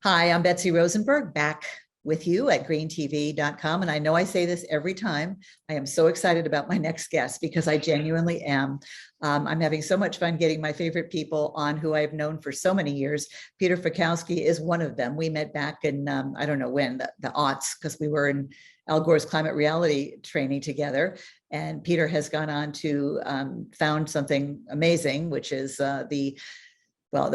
Hi, I'm Betsy Rosenberg, back with you at greentv.com. And I know I say this every time. I am so excited about my next guest because I genuinely am. I'm having so much fun getting my favorite people on who I've known for so many years. Peter Fiekowsky is one of them. We met back in, I don't know when, the aughts, because we were in Al Gore's climate reality training together. And Peter has gone on to found something amazing, which is the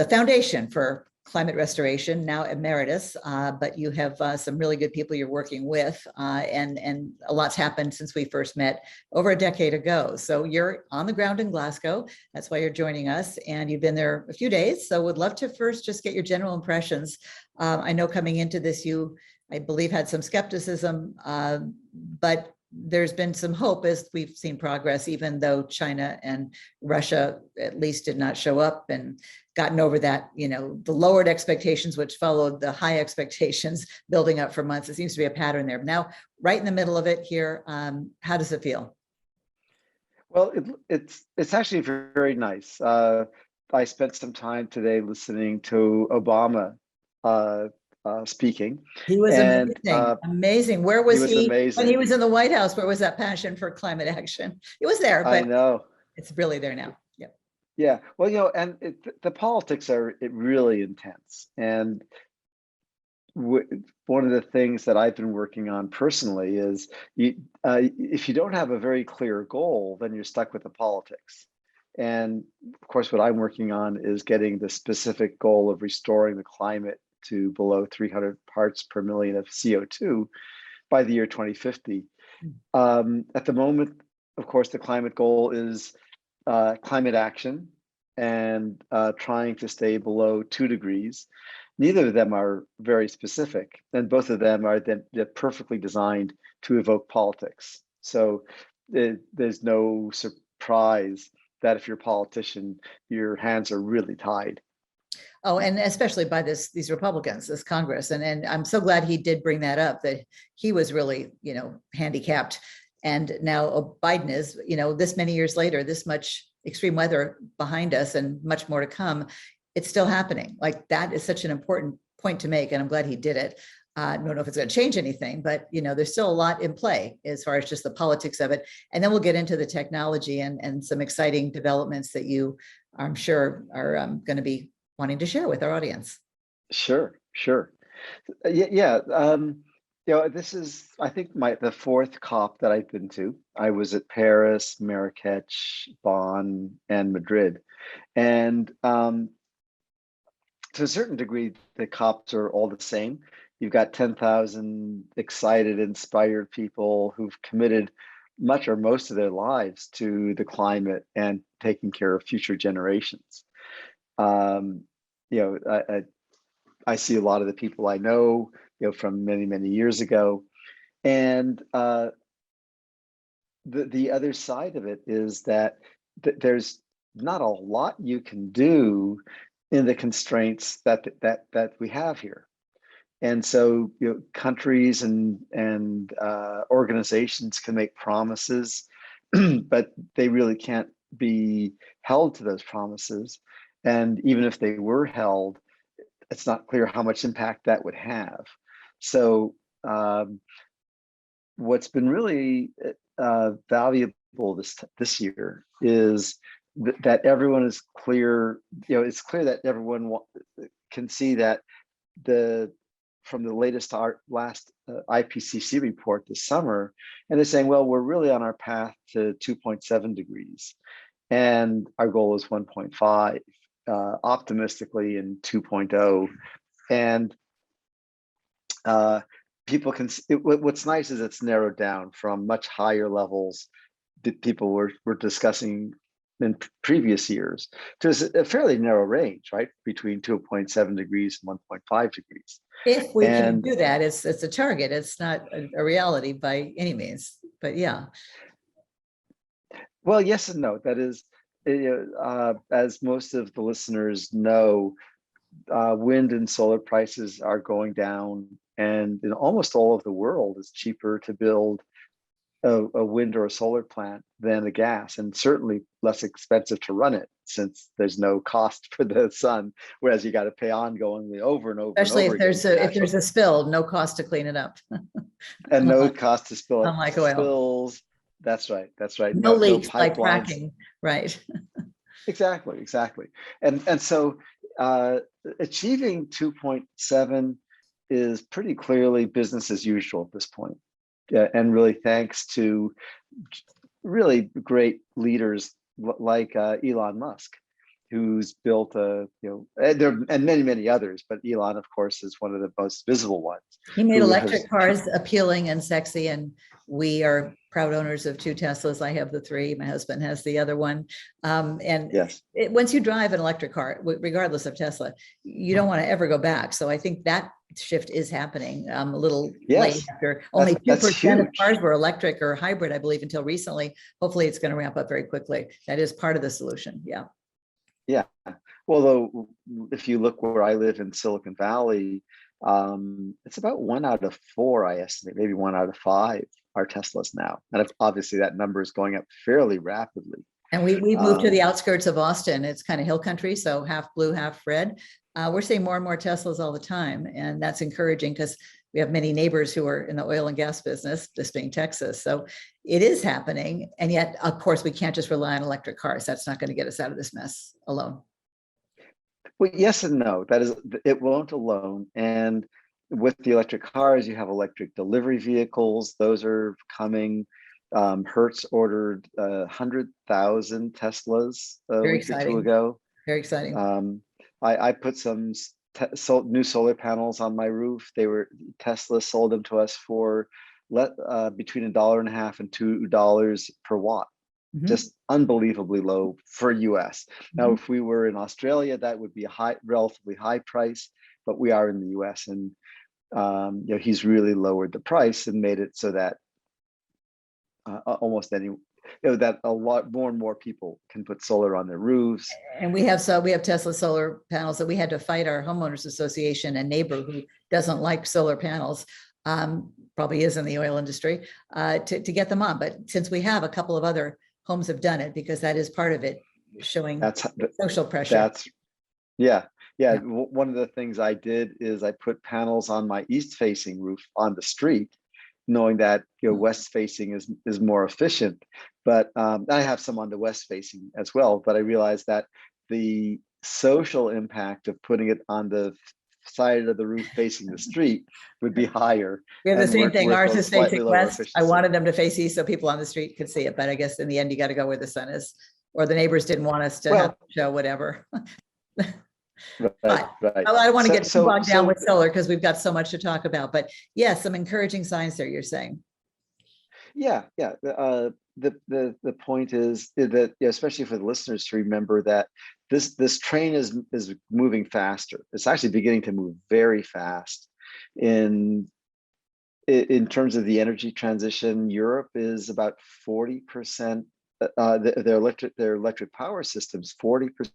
foundation for climate restoration, now emeritus, but you have some really good people you're working with, and a lot's happened since we first met over a decade ago. So you're on the ground in Glasgow. That's why you're joining us, and you've been there a few days. So would love to first just get your general impressions. I know coming into this, you, I believe, had some skepticism, but there's been some hope as we've seen progress, even though China and Russia at least did not show up and gotten over that, the lowered expectations, which followed the high expectations building up for months. It seems to be a pattern there. Now, right in the middle of it here, how does it feel? Well, it's actually very nice. I spent some time today listening to Obama speaking. He was and amazing. Where he was was he when he amazing. was in the White House? Where was that passion for climate action? It was there, I but know. it's really there now. Yep. Yeah. Well, and the politics are really intense. And one of the things that I've been working on personally is if you don't have a very clear goal, then you're stuck with the politics. And of course, what I'm working on is getting the specific goal of restoring the climate to below 300 parts per million of CO2 by the year 2050. At the moment, of course, the climate goal is climate action and trying to stay below 2 degrees. Neither of them are very specific, and both of them are they're perfectly designed to evoke politics. So there's no surprise that if you're a politician, your hands are really tied. Oh, and especially by these Republicans, this Congress. And I'm so glad he did bring that up, that he was really, handicapped. And now Biden is, this many years later, this much extreme weather behind us and much more to come, it's still happening. Like, that is such an important point to make. And I'm glad he did it. I don't know if it's going to change anything, but there's still a lot in play as far as just the politics of it. And then we'll get into the technology and some exciting developments that you, I'm sure, are going to be wanting to share with our audience. Sure. Yeah. This is, I think, the fourth COP that I've been to. I was at Paris, Marrakech, Bonn, and Madrid. And to a certain degree, the COPs are all the same. You've got 10,000 excited, inspired people who've committed much or most of their lives to the climate and taking care of future generations. I see a lot of the people I know, from many, many years ago. And the other side of it is that there's not a lot you can do in the constraints that we have here. And so, countries and organizations can make promises, but they really can't be held to those promises. And even if they were held, it's not clear how much impact that would have. So what's been really valuable this year is that everyone is clear. It's clear that everyone can see that from the last IPCC report this summer, and they're saying, well, we're really on our path to 2.7 degrees, and our goal is 1.5. Optimistically in 2.0, and people can. What's nice is it's narrowed down from much higher levels that people were discussing in previous years to a fairly narrow range, right, between 2.7 degrees and 1.5 degrees. If we can do that, it's a target. It's not a reality by any means, but yeah. Well, yes and no. That is, as most of the listeners know, wind and solar prices are going down, and in almost all of the world, it's cheaper to build a wind or a solar plant than a gas, and certainly less expensive to run it since there's no cost for the sun, whereas you got to pay ongoingly over and over Especially and over if there's again. if there's a spill, no cost to clean it up. And no cost to spill it. Unlike oil. Spills. That's right. That's right. No leaks like pipelines. fracking. Right. Exactly. And so achieving 2.7 is pretty clearly business as usual at this point. And really thanks to really great leaders like Elon Musk, who's built and many others, but Elon, of course, is one of the most visible ones. He made electric cars appealing and sexy, and we are proud owners of 2 Teslas. I have the 3. My husband has the other one. And yes, once you drive an electric car, regardless of Tesla, you don't want to ever go back. So I think that shift is happening a little late after only 2% of cars were electric or hybrid, I believe, until recently. Hopefully it's going to ramp up very quickly. That is part of the solution. Yeah. Yeah. Well, though, if you look where I live in Silicon Valley, it's about 1 out of 4, I estimate, maybe 1 out of 5 are Teslas now. And obviously that number is going up fairly rapidly. And we've moved to the outskirts of Austin. It's kind of hill country, so half blue, half red. We're seeing more and more Teslas all the time. And that's encouraging because we have many neighbors who are in the oil and gas business, this being Texas. So it is happening. And yet, of course, we can't just rely on electric cars. That's not going to get us out of this mess alone. Well, yes and no. That is, it won't alone. And with the electric cars, you have electric delivery vehicles. Those are coming. Hertz ordered 100,000 Teslas a week or 2 ago. Very exciting. I put some new solar panels on my roof. Tesla sold them to us for between $1.50 and $2 per watt. Mm-hmm. Just unbelievably low for US. Mm-hmm. Now, if we were in Australia, that would be a relatively high price, but we are in the US, and he's really lowered the price and made it so that that a lot more and more people can put solar on their roofs. And we have Tesla solar panels that we had to fight our homeowners association and neighbor who doesn't like solar panels, probably is in the oil industry, to get them on. But since we have a couple of other homes have done it, because that is part of it, showing social pressure. Yeah. One of the things I did is I put panels on my east-facing roof on the street, knowing that west-facing is more efficient. But I have some on the west-facing as well. But I realized that the social impact of putting it on the side of the roof facing the street would be higher. We have the same thing. Ours is facing west. I wanted them to face east so people on the street could see it, but I guess in the end you got to go where the sun is, or the neighbors didn't want us to have to show whatever. Right. I don't want to get too bogged down with solar because we've got so much to talk about, but yeah, some encouraging signs there, you're saying. Yeah. The point is that, especially for the listeners, to remember that this train is moving faster. It's actually beginning to move very fast. In terms of the energy transition, Europe is about 40%. Their electric power systems 40%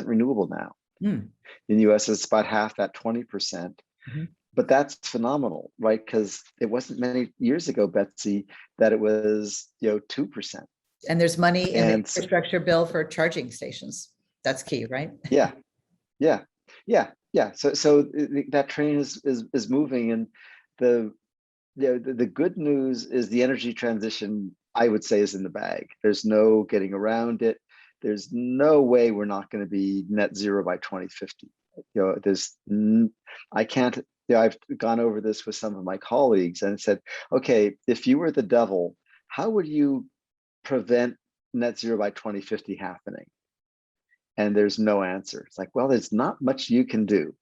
renewable now. In the US, it's about half that, 20%. Mm-hmm. But that's phenomenal, right? Because it wasn't many years ago, Betsy, that it was 2%. And there's money in the infrastructure bill for charging stations. That's key, right? Yeah. So that train is moving, and the good news is the energy transition, I would say, is in the bag. There's no getting around it. There's no way we're not going to be net zero by 2050. I've gone over this with some of my colleagues and said, okay, if you were the devil, how would you prevent net zero by 2050 happening? And there's no answer. It's like, well, there's not much you can do.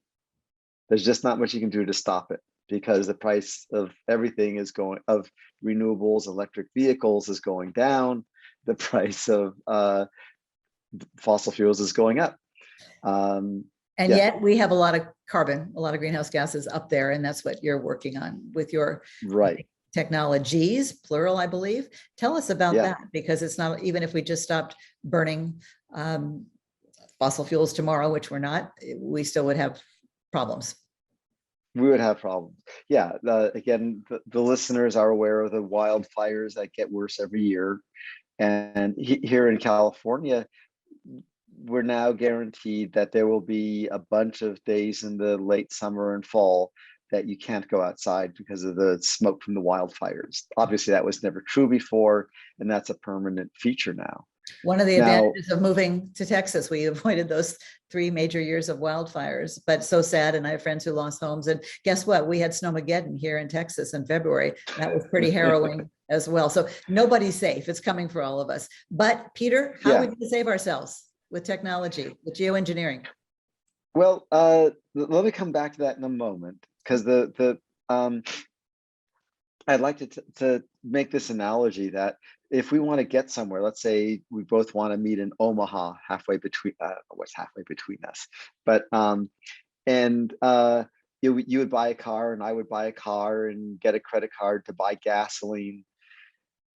There's just not much you can do to stop it, because the price of everything of renewables, electric vehicles is going down. The price of fossil fuels is going up. Yet we have a lot of carbon, a lot of greenhouse gases up there, and that's what you're working on with your technologies, plural, I believe. Tell us about that, because it's not, even if we just stopped burning fossil fuels tomorrow, which we're not, we still would have problems. we would have problems. Yeah, again, the listeners are aware of the wildfires that get worse every year. And here in California, we're now guaranteed that there will be a bunch of days in the late summer and fall that you can't go outside because of the smoke from the wildfires. Obviously, that was never true before, and that's a permanent feature now. One of the Now, advantages of moving to Texas, we avoided those 3 major years of wildfires, but so sad. And I have friends who lost homes. And guess what? We had Snowmageddon here in Texas in February. That was pretty harrowing as well. So nobody's safe. It's coming for all of us. But Peter, how are we going to save ourselves with technology, with geoengineering? Well, let me come back to that in a moment, because I'd like to make this analogy that if we want to get somewhere, let's say we both want to meet in Omaha, halfway between, what's halfway between us, but you would buy a car and I would buy a car and get a credit card to buy gasoline,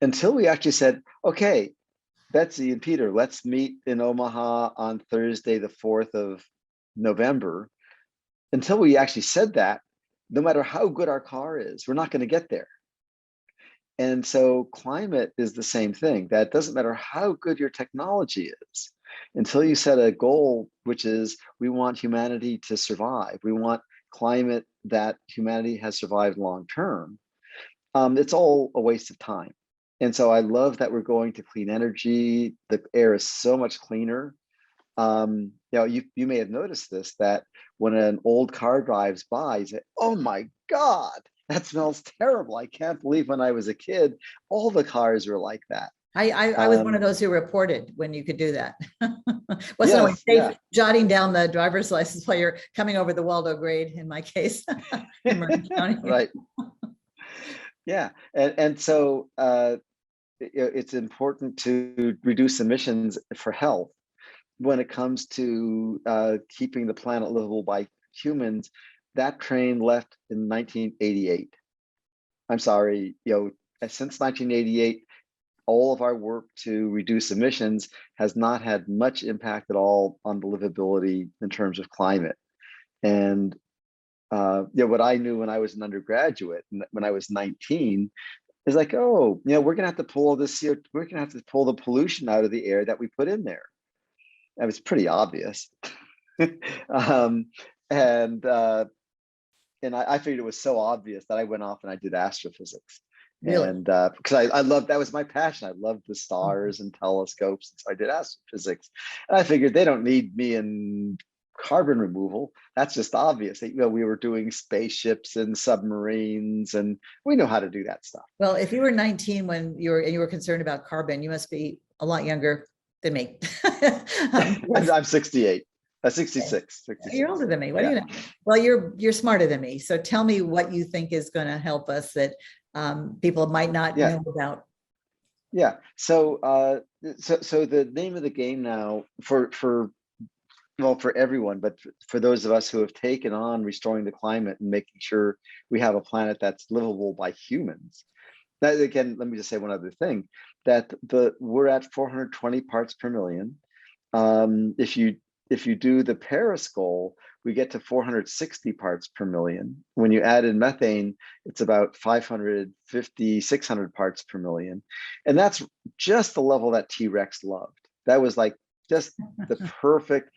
until we actually said, okay, Betsy and Peter, let's meet in Omaha on Thursday, the 4th of November. Until we actually said that, no matter how good our car is, we're not going to get there. And so climate is the same thing. That doesn't matter how good your technology is, until you set a goal, which is we want humanity to survive. We want climate that humanity has survived long term. It's all a waste of time. And so I love that we're going to clean energy. The air is so much cleaner. You may have noticed this, that when an old car drives by, you say, oh my God, that smells terrible. I can't believe when I was a kid, all the cars were like that. I was one of those who reported when you could do that. Wasn't always safe jotting down the driver's license while you're coming over the Waldo grade, in my case. In Marin County. Right. Yeah. And so it's important to reduce emissions for health. When it comes to keeping the planet livable by humans, that train left in 1988. I'm sorry, since 1988, all of our work to reduce emissions has not had much impact at all on the livability in terms of climate. And what I knew when I was an undergraduate, when I was 19, is like, oh, we're gonna have to pull all this CO2, we're gonna have to pull the pollution out of the air that we put in there. That was pretty obvious. And I figured it was so obvious that I went off and I did astrophysics. Really? And because I loved, that was my passion. I loved the stars and telescopes. And so I did astrophysics. And I figured they don't need me in carbon removal. That's just obvious. We were doing spaceships and submarines, and we know how to do that stuff. Well, if you were 19 when you were concerned about carbon, you must be a lot younger than me. I'm 68. 66. You're older than me. What do you know? Well, you're smarter than me. So tell me what you think is going to help us that people might not know about. Yeah. So the name of the game now for everyone, but for those of us who have taken on restoring the climate and making sure we have a planet that's livable by humans. That, again, let me just say one other thing, that we're at 420 parts per million. If you do the Paris goal, we get to 460 parts per million. When you add in methane, it's about 550, 600 parts per million. And that's just the level that T-Rex loved. That was like just the perfect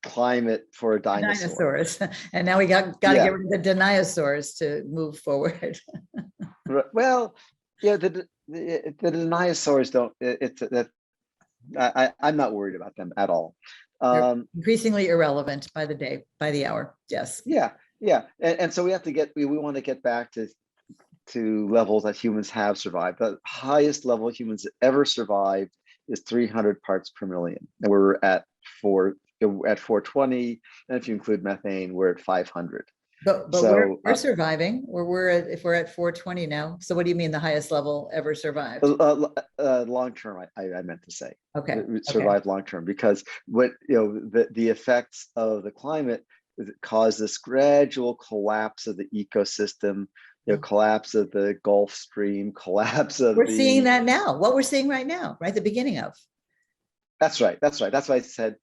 climate for a dinosaur. Dinosaurs. And now we got to get rid of the dinosaurs to move forward. Well, the dinosaurs don't, I'm not worried about them at all. Increasingly irrelevant by the day, by the hour. Yes. Yeah. And so we have to we want to get back to levels that humans have survived. The highest level humans ever survived is 300 parts per million. And we're at 420. And if you include methane, we're at 500. But so, we're surviving. If we're at 420 now. So what do you mean the highest level ever survived? Long term, I meant to say. Okay. Survived long term, because the effects of the climate cause this gradual collapse of the ecosystem, collapse of the Gulf Stream, collapse of We're seeing that now. What we're seeing right now, right? The beginning of. That's right. That's why I said,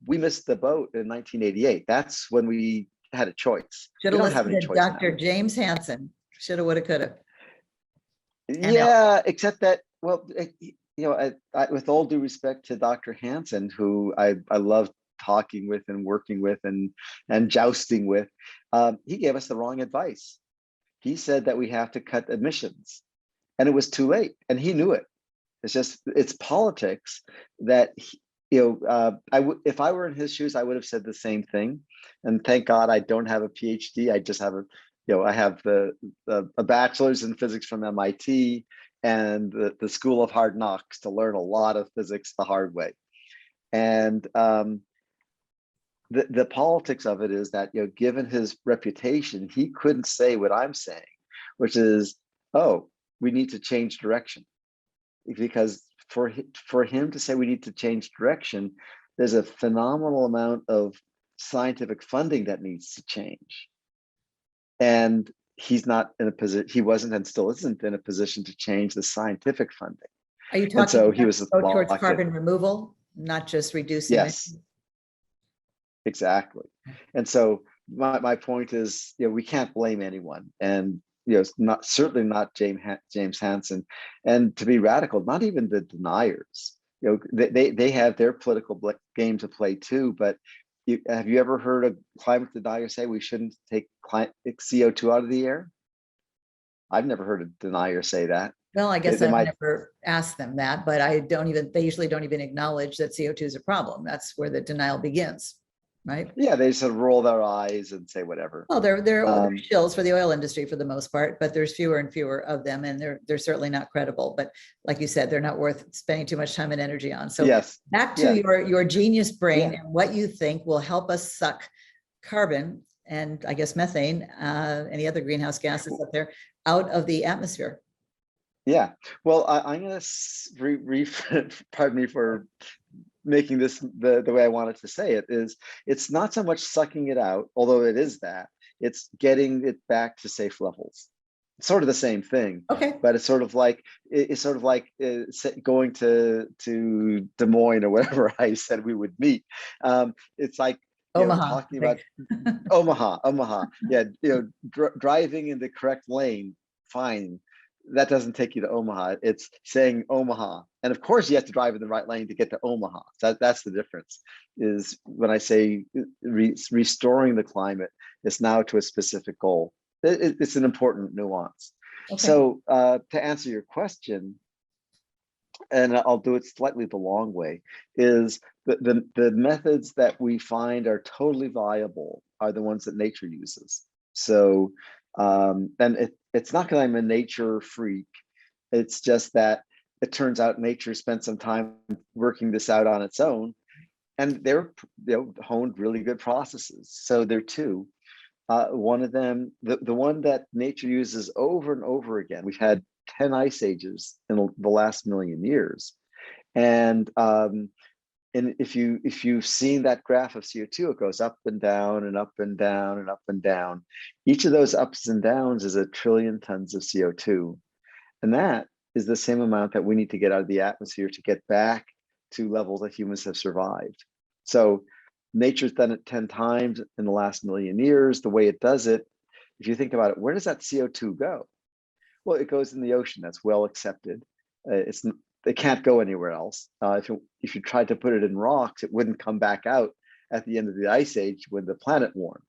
we missed the boat in 1988. That's when we had a choice. Should We have don't have listened any to choice now. Dr. James Hansen. Shoulda, woulda, coulda. Yeah, except that, well, with all due respect to Dr. Hansen, who I love talking with and working with and jousting with, he gave us the wrong advice. He said that we have to cut emissions, and it was too late, and he knew it. It's politics that if I were in his shoes, I would have said the same thing. And thank God I don't have a PhD. I just have I have a bachelor's in physics from MIT and the School of Hard Knocks to learn a lot of physics the hard way. And the politics of it is that, given his reputation, he couldn't say what I'm saying, which is, oh, we need to change direction. Because for him to say we need to change direction, there's a phenomenal amount of scientific funding that needs to change. And he's not in a position, he wasn't and still isn't in a position to change the scientific funding. Are you And talking so about he was go towards carbon removal, not just reducing Yes, emissions? exactly. And so my point is, we can't blame anyone. And certainly not James Hansen, and to be radical, not even the deniers. They have their political game to play too. But have you ever heard a climate denier say we shouldn't take CO2 out of the air? I've never heard a denier say that. Well, I guess They I've might, never asked them that, but they usually don't even acknowledge that CO2 is a problem. That's where the denial begins, right? yeah, they sort of roll their eyes and say whatever. Well, they're shills for the oil industry for the most part, but there's fewer and fewer of them, and they're certainly not credible. But like you said, they're not worth spending too much time and energy on. So Yes, back to your genius brain yeah. and what you think will help us suck carbon and I guess methane, any other greenhouse gases up there, out of the atmosphere. Yeah, well, I'm going to pardon me for making this the way I wanted to say it, is it's not so much sucking it out, although it is that, it's getting it back to safe levels. It's sort of the same thing. Okay. But it's sort of like going to Des Moines or whatever I said we would meet. It's like talking about Omaha. Yeah, driving in the correct lane, fine. That doesn't take you to Omaha. It's saying Omaha. And of course you have to drive in the right lane to get to Omaha. That's the difference, is when I say restoring the climate, it's now to a specific goal. It's an important nuance. Okay. So to answer your question, and I'll do it slightly the long way, is the methods that we find are totally viable are the ones that nature uses. So, and it's not because I'm a nature freak. It's just that it turns out nature spent some time working this out on its own, and they're honed really good processes. So there are two. One of them, the one that nature uses over and over again. We've had 10 ice ages in the last 1,000,000 years, and if you've seen that graph of CO2, it goes up and down and up and down and up and down. Each of those ups and downs is 1 trillion tons of CO2, and that is the same amount that we need to get out of the atmosphere to get back to levels that humans have survived. So nature's done it 10 times in the last 1,000,000 years. The way it does it, if you think about it, where does that CO2 go? Well, it goes in the ocean. That's well accepted. It can't go anywhere else. If you tried to put it in rocks, it wouldn't come back out at the end of the ice age when the planet warmed.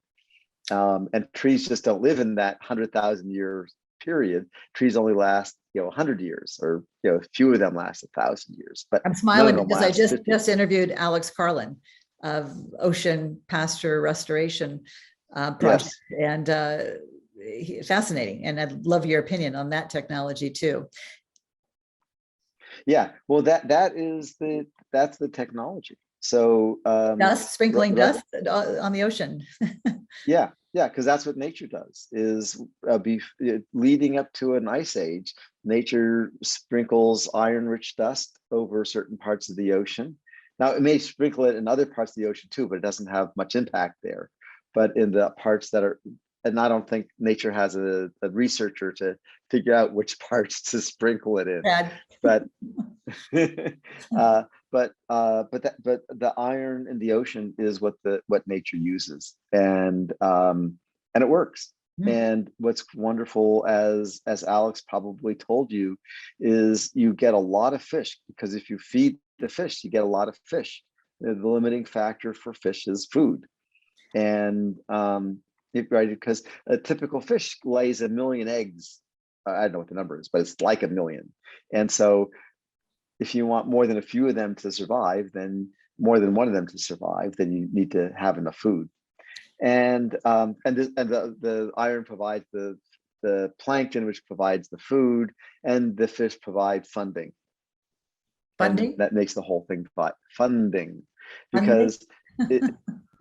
And trees just don't live in that 100,000 year period. Trees only last 100 years, or a few of them last 1,000 years. But I'm smiling because I just interviewed Alex Carlin of Ocean Pasture Restoration Project, yes. And fascinating. And I'd love your opinion on that technology too. Yeah, well, that's the technology. So dust, sprinkling dust on the ocean. yeah, because that's what nature does, is leading up to an ice age, nature sprinkles iron-rich dust over certain parts of the ocean. Now, it may sprinkle it in other parts of the ocean too, but it doesn't have much impact there. But in the parts that are, and I don't think nature has a researcher to figure out which parts to sprinkle it in. Bad. But but the iron in the ocean is what nature uses, and it works. Mm. And what's wonderful, as Alex probably told you, is you get a lot of fish, because if you feed the fish, you get a lot of fish. The limiting factor for fish is food. And right, because a typical fish lays 1 million eggs. I don't know what the number is, but it's like 1 million. And so if you want more than a few of them to survive, then more than one of them to survive, then you need to have enough food. And the iron provides the plankton, which provides the food, and the fish provide funding. Funding? And that makes the whole thing funding, Funding? because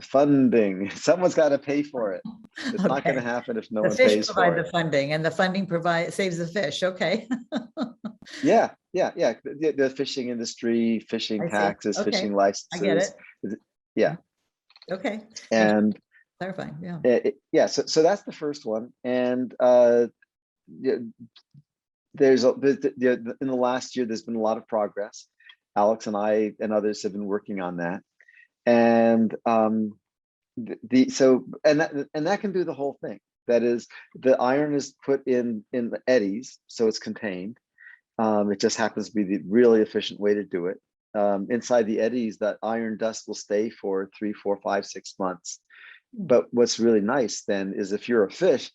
funding, someone's got to pay for it. It's not going to Okay. happen if no The one fish pays provide for the it. funding, and the funding saves the fish. Okay. Yeah. The fishing industry, fishing I see. taxes, Okay. fishing I get licenses. it. Yeah. Okay. Thank you And for clarifying. Yeah. yeah, so that's the first one. And yeah, in the last year, there's been a lot of progress. Alex and I and others have been working on that. And that can do the whole thing. That is, the iron is put in the eddies, so it's contained. It just happens to be the really efficient way to do it. Inside the eddies, that iron dust will stay for 3, 4, 5, 6 months. But what's really nice then is, if you're a fish,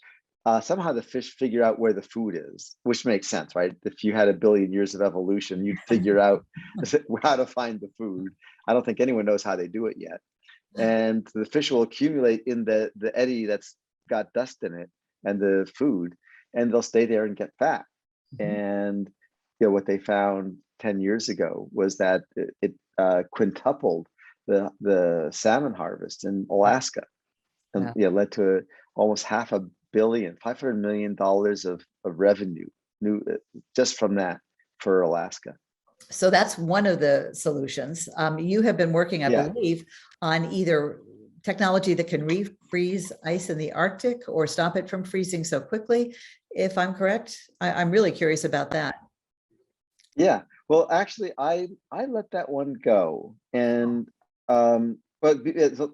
somehow the fish figure out where the food is, which makes sense, right? If you had 1 billion years of evolution, you'd figure out how to find the food. I don't think anyone knows how they do it yet. And the fish will accumulate in the eddy that's got dust in it and the food, and they'll stay there and get fat. And what they found 10 years ago was that it quintupled the salmon harvest in Alaska, and led to almost $500 million of revenue just from that for Alaska. So that's one of the solutions. You have been working, I believe, on either technology that can refreeze ice in the Arctic or stop it from freezing so quickly, if I'm correct. I'm really curious about that. Yeah, well, actually, I let that one go. And but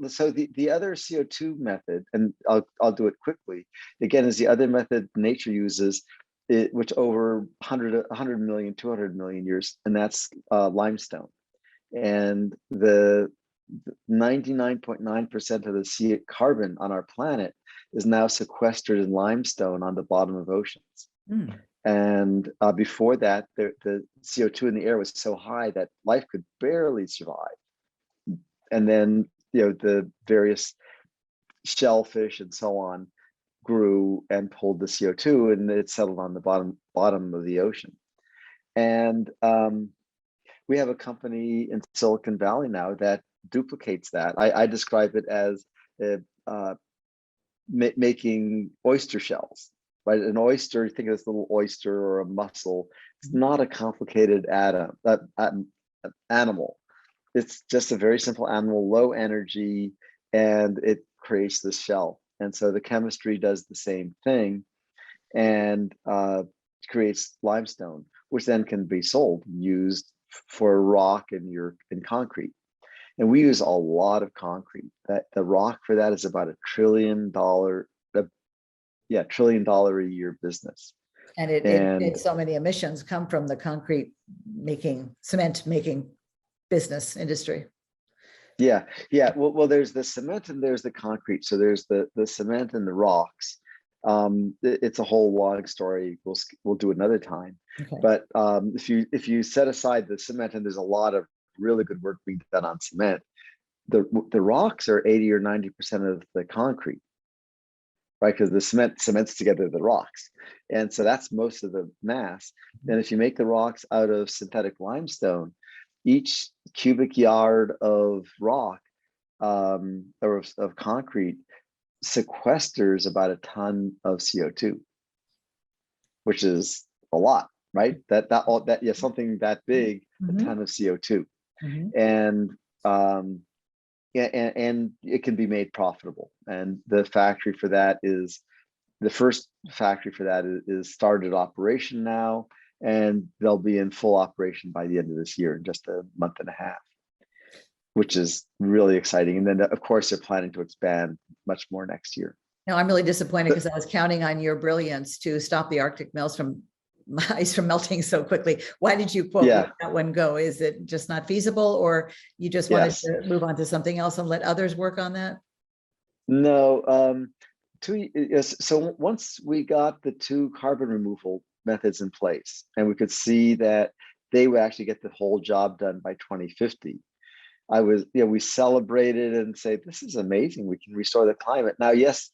so the other CO2 method, and I'll do it quickly, again, is the other method nature uses, which over 100 million, 200 million years, and that's limestone. And the 99.9% of the sea carbon on our planet is now sequestered in limestone on the bottom of oceans. And before that, the CO2 in the air was so high that life could barely survive. And then the various shellfish and so on grew and pulled the CO2, and it settled on the bottom of the ocean. And we have a company in Silicon Valley now that duplicates that. I describe it as making oyster shells, right? An oyster, think of this little oyster or a mussel. It's not a complicated animal. It's just a very simple animal, low energy, and it creates this shell. And so the chemistry does the same thing, and creates limestone, which then can be sold, used for rock and concrete. And we use a lot of concrete. That the rock for that is about $1 trillion, $1 trillion a year business. And so many emissions come from the cement making business industry. Yeah. Well, there's the cement and there's the concrete. So there's the cement and the rocks. It's a whole long story. We'll do another time. Okay. But if you set aside the cement, and there's a lot of really good work being done on cement, the rocks are 80 or 90% of the concrete, right? Because the cements together the rocks, and so that's most of the mass. And if you make the rocks out of synthetic limestone, each cubic yard of rock or of concrete sequesters about a ton of CO2, which is a lot, right? Something that big, a ton of CO2, and it can be made profitable. And the factory for that is started operation now, and they'll be in full operation by the end of this year, in just a month and a half, which is really exciting. And then, of course, they're planning to expand much more next year. No, I'm really disappointed because I was counting on your brilliance to stop the Arctic melts from ice from melting so quickly. Why did you quote let that one go? Is it just not feasible, or you just wanted to move on to something else and let others work on that? No, so once we got the 2 carbon removal methods in place, and we could see that they would actually get the whole job done by 2050, we celebrated and say, this is amazing. We can restore the climate. Now, yes,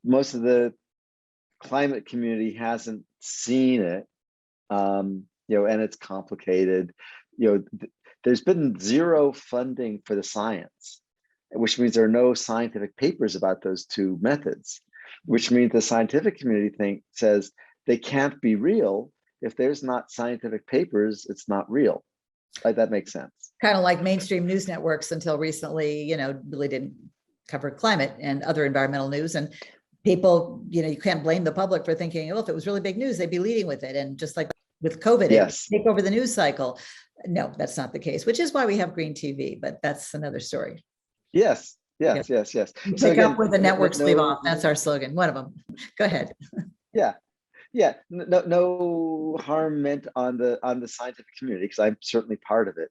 most of the climate community hasn't seen it, and it's complicated. There's been zero funding for the science, which means there are no scientific papers about those 2 methods, which means the scientific community says they can't be real. If there's not scientific papers, it's not real. Like, that makes sense. Kind of like mainstream news networks until recently, really didn't cover climate and other environmental news. And people, you can't blame the public for thinking, oh, if it was really big news, they'd be leading with it. And just like with COVID, yes, take over the news cycle. No, that's not the case, which is why we have green TV, but that's another story. Yes. You So pick up where the networks leave off. That's our slogan. One of them. Go ahead. Yeah. No harm meant on the scientific community, because I'm certainly part of it.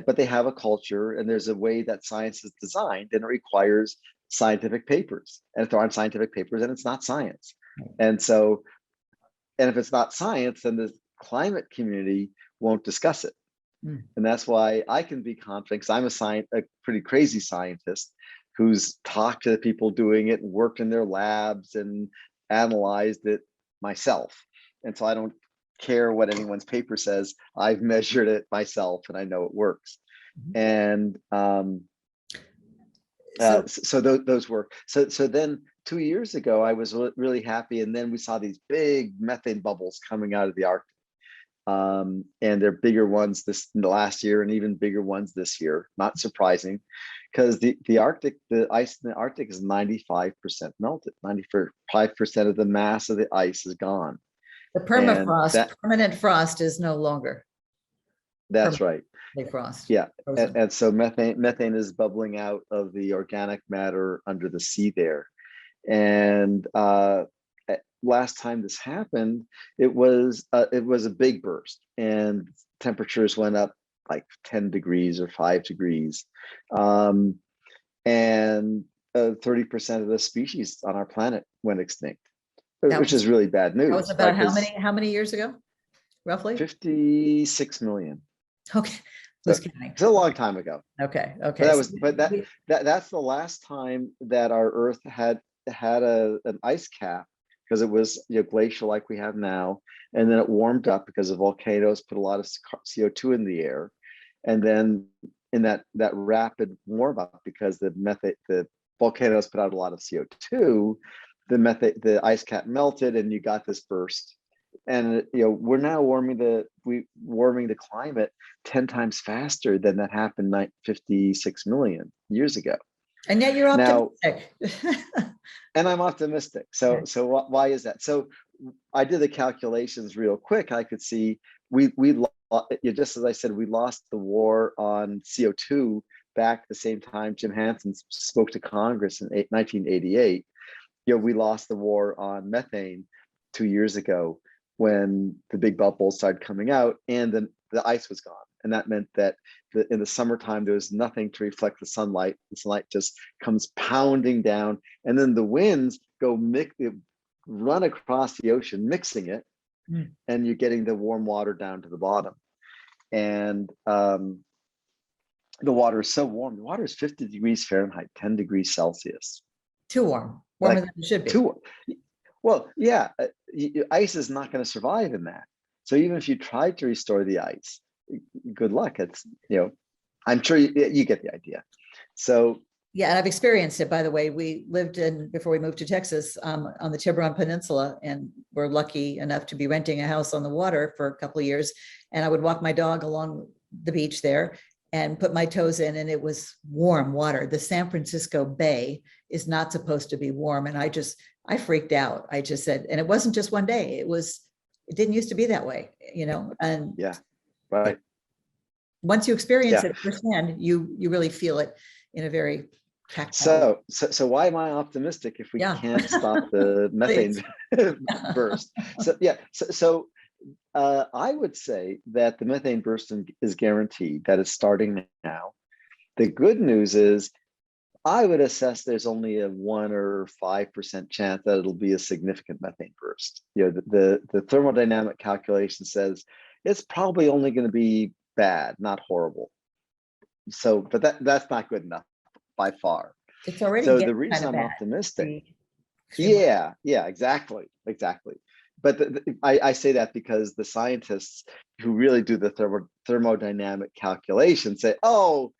But they have a culture, and there's a way that science is designed, and it requires scientific papers. And if there aren't scientific papers, then it's not science. And if it's not science, then the climate community won't discuss it. And that's why I can be confident, because I'm a pretty crazy scientist who's talked to the people doing it and worked in their labs and analyzed it myself. And so I don't care what anyone's paper says. I've measured it myself, and I know it works. And so those work. So then 2 years ago, I was really happy, and then we saw these big methane bubbles coming out of the Arctic. And they're bigger ones last year, and even bigger ones this year. Not surprising, because the ice in the Arctic is 95% melted. 95% of the mass of the ice is gone. The permafrost, permanent frost, is no longer. That's right. Frost. Yeah, and so methane is bubbling out of the organic matter under the sea there. And last time this happened, it was a big burst, and temperatures went up like 10 degrees or 5 degrees, and 30% of the species on our planet went extinct, which is really bad news. That was about how many years ago, roughly? 56 million. Okay, who's counting? It's a long time ago. Okay. But that's the last time that our Earth had an ice cap, because it was glacial like we have now, and then it warmed up because the volcanoes put a lot of CO2 in the air, and then in that rapid warm up, because the volcanoes put out a lot of CO2, the ice cap melted, and you got this burst. And we're now warming the climate 10 times faster than that happened 56 million years ago. And yet you're optimistic. And I'm optimistic. So why is that? So I did the calculations real quick. I could see just as I said, we lost the war on CO2 back the same time Jim Hansen spoke to Congress in 1988. We lost the war on methane 2 years ago, when the big bubbles started coming out, and then the ice was gone. And that meant that in the summertime, there was nothing to reflect the sunlight. The sunlight just comes pounding down, and then the winds run across the ocean, mixing it, and you're getting the warm water down to the bottom. And the water is so warm. The water is 50 degrees Fahrenheit, 10 degrees Celsius. Too warm, warmer than it should be. Well, yeah, ice is not going to survive in that. So even if you tried to restore the ice, good luck. It's, I'm sure you get the idea. So yeah, and I've experienced it, by the way. We lived before we moved to Texas, on the Tiburon Peninsula, and we're lucky enough to be renting a house on the water for a couple of years. And I would walk my dog along the beach there and put my toes in, and it was warm water. The San Francisco Bay is not supposed to be warm. And I freaked out. I just said, and it wasn't just one day, it was It didn't used to be that way, and Yeah, right. once you experience Yeah. it firsthand, you really feel it in a very tactile. So why am I optimistic if we Yeah. can't stop the methane burst? So yeah, I would say that the methane burst is guaranteed, that it's starting now. The good news is I would assess there's only a 1 or 5% chance that it'll be a significant methane burst. The thermodynamic calculation says it's probably only going to be bad, not horrible. So, but that's not good enough by far. It's already So the getting kind reason of I'm bad. optimistic, Extremely. yeah, exactly. But I say that because the scientists who really do the thermodynamic calculation say, oh,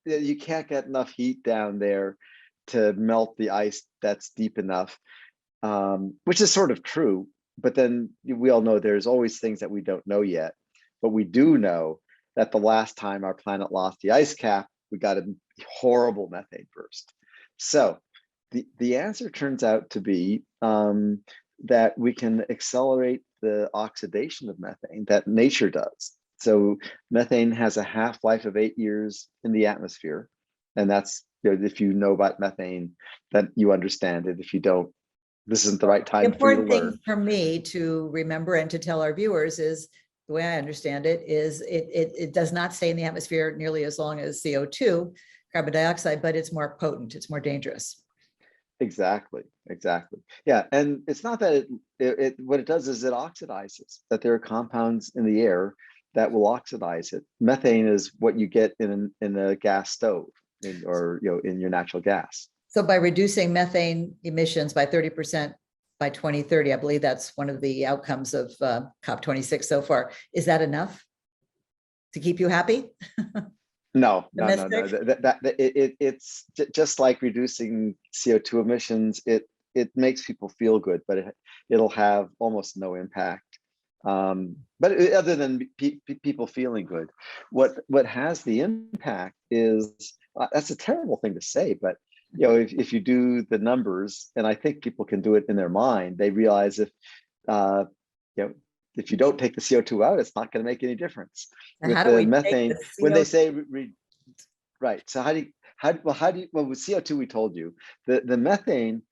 you can't get enough heat down there to melt the ice that's deep enough, which is sort of true. But then we all know there's always things that we don't know yet. But we do know that the last time our planet lost the ice cap, we got a horrible methane burst. So the answer turns out to be that we can accelerate the oxidation of methane that nature does. So methane has a half-life of 8 years in the atmosphere. And that's, if you know about methane, that you understand it. If you don't, this isn't the right time for you to Important learn. thing for me to remember and to tell our viewers is, the way I understand it, is it does not stay in the atmosphere nearly as long as CO2, carbon dioxide, but it's more potent, it's more dangerous. Exactly. Yeah, and it's not that it what it does is it oxidizes, that there are compounds in the air that will oxidize it. Methane is what you get in a gas stove, or in your natural gas. So by reducing methane emissions by 30% by 2030, I believe that's one of the outcomes of COP26 so far. Is that enough to keep you happy? No. Domestic? It's just like reducing CO2 emissions. It makes people feel good, but it'll have almost no impact. But other than people feeling good, what has the impact is, that's a terrible thing to say, but if you do the numbers, and I think people can do it in their mind, they realize if you don't take the CO2 out, it's not going to make any difference. And With how do the we take methane, the when they CO2? say right, so how do you with CO2, we told you the methane,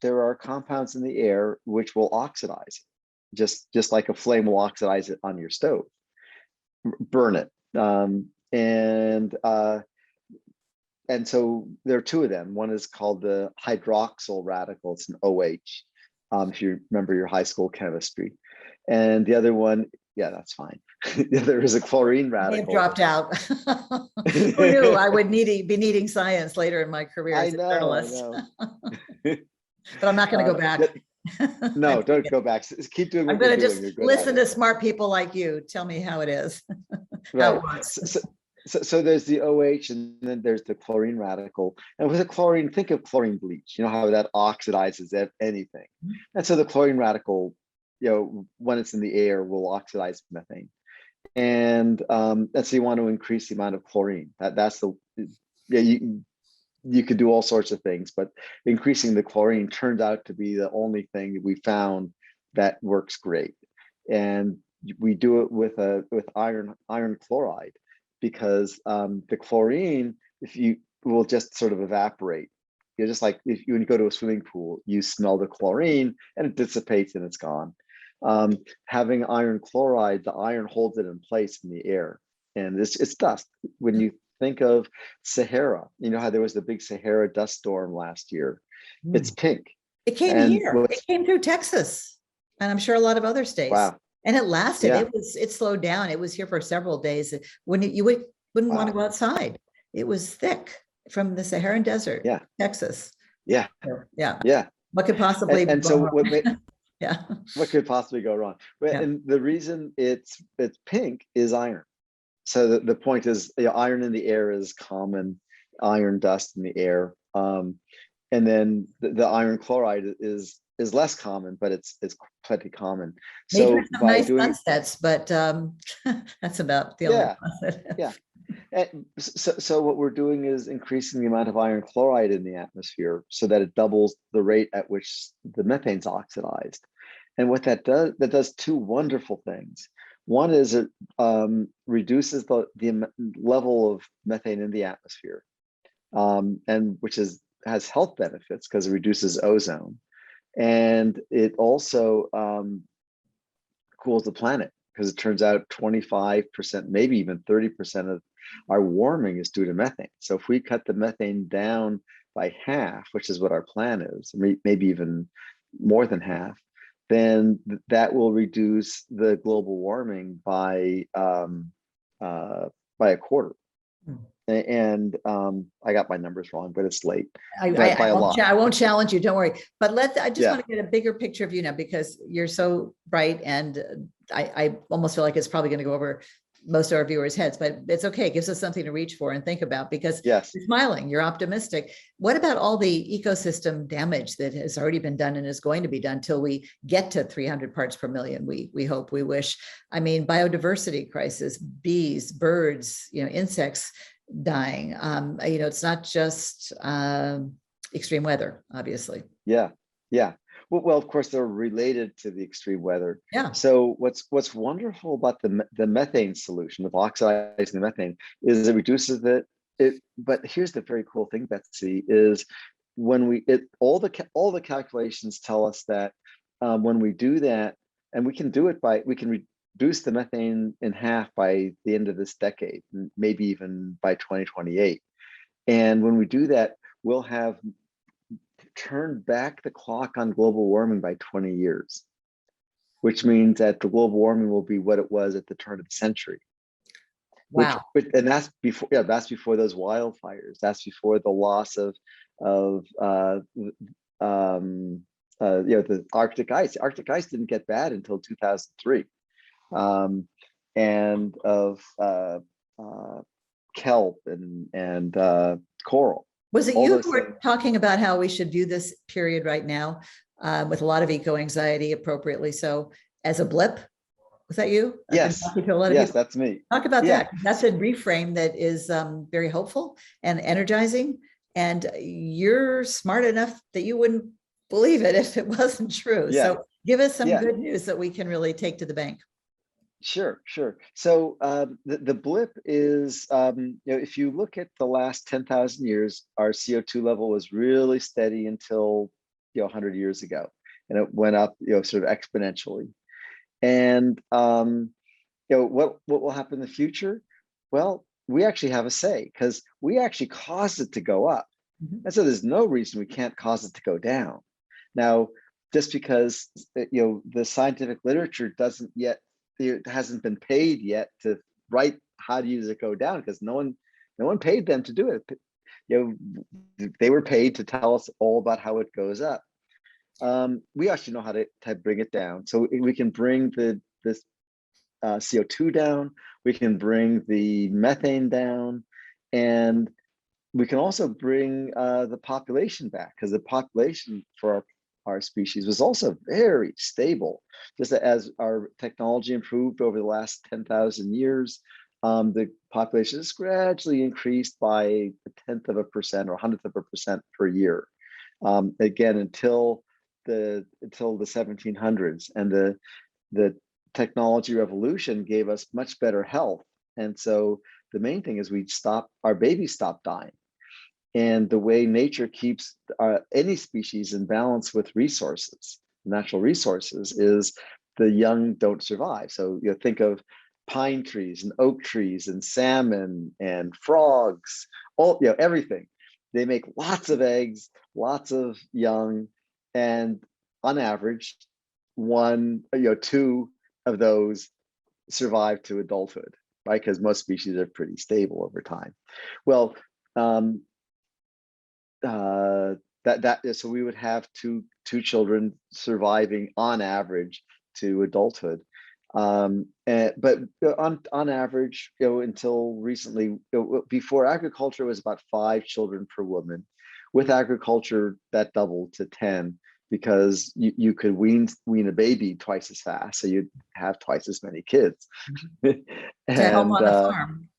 there are compounds in the air which will oxidize it, just like a flame will oxidize it on your stove, burn it, and so there are two of them. One is called the hydroxyl radical. It's an OH, if you remember your high school chemistry. And the other one, yeah, that's fine. The other is a chlorine I may have radical. dropped out. Who knew I would be needing science later in my career as a journalist. But I'm not going to go back. No, don't go back. Keep doing what I'm going to you're doing. just listen to smart people like you. Tell me how it is. How it works. So there's the OH, and then there's the chlorine radical. And with the chlorine, think of chlorine bleach. You know how that oxidizes anything. And so the chlorine radical, when it's in the air, will oxidize methane. And so you want to increase the amount of chlorine. You could do all sorts of things, but increasing the chlorine turned out to be the only thing that we found that works great. And we do it with iron chloride, because the chlorine, will just sort of evaporate. Just like when you go to a swimming pool, you smell the chlorine and it dissipates and it's gone. Having iron chloride, the iron holds it in place in the air, and it's dust. When you think of Sahara, you know how there was the big Sahara dust storm last year. It's pink. It came here. It came through Texas, and I'm sure a lot of other states. Wow. And it lasted. Yeah. It slowed down. It was here for several days. When you wouldn't want to go outside. It was thick from the Saharan desert. Yeah. Texas. Yeah. Yeah. What could possibly and so yeah. What could possibly go wrong? And the reason it's pink is iron. So the point is, iron in the air is common, iron dust in the air, and then the iron chloride is less common, but it's plenty common. So by nice doing sunsets, but that's about the only positive. Yeah. And so what we're doing is increasing the amount of iron chloride in the atmosphere so that it doubles the rate at which the methane's oxidized. And what that does two wonderful things. One is it reduces the level of methane in the atmosphere, and which has health benefits because it reduces ozone. And it also cools the planet, because it turns out 25%, maybe even 30% of our warming is due to methane. So if we cut the methane down by half, which is what our plan is, maybe even more than half, then that will reduce the global warming by a quarter. And I got my numbers wrong, but it's late. By a lot. I won't challenge you. Don't worry. But I just Yeah. want to get a bigger picture of you now, because you're so bright, and I almost feel like it's probably going to go over most of our viewers' heads, but it's okay. It gives us something to reach for and think about, because yes, you're smiling, you're optimistic. What about all the ecosystem damage that has already been done and is going to be done till we get to 300 parts per million? We hope, we wish. I mean, biodiversity crisis, bees, birds, insects dying. It's not just extreme weather, obviously. Yeah. Well, of course, they're related to the extreme weather. Yeah. So what's wonderful about the methane solution, of oxidizing the methane, is it reduces it. But here's the very cool thing, Betsy, is when all the calculations tell us that when we do that, and we can reduce the methane in half by the end of this decade, maybe even by 2028. And when we do that, we'll have turned back the clock on global warming by 20 years, which means that the global warming will be what it was at the turn of the century. Wow. And that's before those wildfires. That's before the loss of the Arctic ice. Arctic ice didn't get bad until 2003, and of kelp and coral. Was it you who were talking about how we should view this period right now with a lot of eco-anxiety, appropriately so, as a blip? Was that you? Yes. Yes, that's me. Talk about that. That's a reframe that is very hopeful and energizing. And you're smart enough that you wouldn't believe it if it wasn't true. Yeah. So give us some good news that we can really take to the bank. Sure. So the blip is, if you look at the last 10,000 years, our CO2 level was really steady until 100 years ago, and it went up sort of exponentially. And what will happen in the future? Well, we actually have a say, because we actually caused it to go up. Mm-hmm. And so there's no reason we can't cause it to go down. Now, just because the scientific literature it hasn't been paid yet to write how does it go down, because no one paid them to do it. They were paid to tell us all about how it goes up. We actually know how to bring it down. So we can bring this CO2 down, we can bring the methane down, and we can also bring the population back, because the population for our species was also very stable. Just as our technology improved over the last 10,000 years, the population has gradually increased by 0.1% or 0.1% per year. Again, until the 1700s, and the technology revolution gave us much better health. And so the main thing is our babies stop dying. And the way nature keeps any species in balance with resources, natural resources, is the young don't survive. So think of pine trees and oak trees and salmon and frogs, everything. They make lots of eggs, lots of young, and on average, 2 of those survive to adulthood, right? Because most species are pretty stable over time. Well, so we would have two children surviving on average to adulthood, but on average, until recently, before agriculture was about 5 children per woman. With agriculture, that doubled to 10, because you could wean a baby twice as fast, so you'd have twice as many kids. To help on the farm.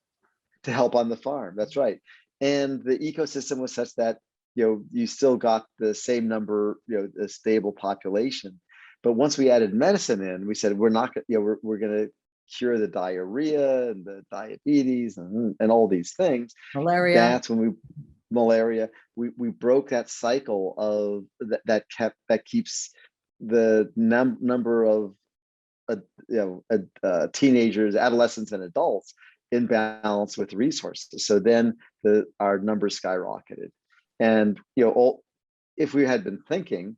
To help on the farm, that's right. And the ecosystem was such that you still got the same number, a stable population. But once we added medicine in, we said, we're not going, we're going to cure the diarrhea and the diabetes and all these things. Malaria. That's when malaria, we broke that cycle of that keeps the number of teenagers, adolescents, and adults in balance with resources. So then our numbers skyrocketed. And if we had been thinking,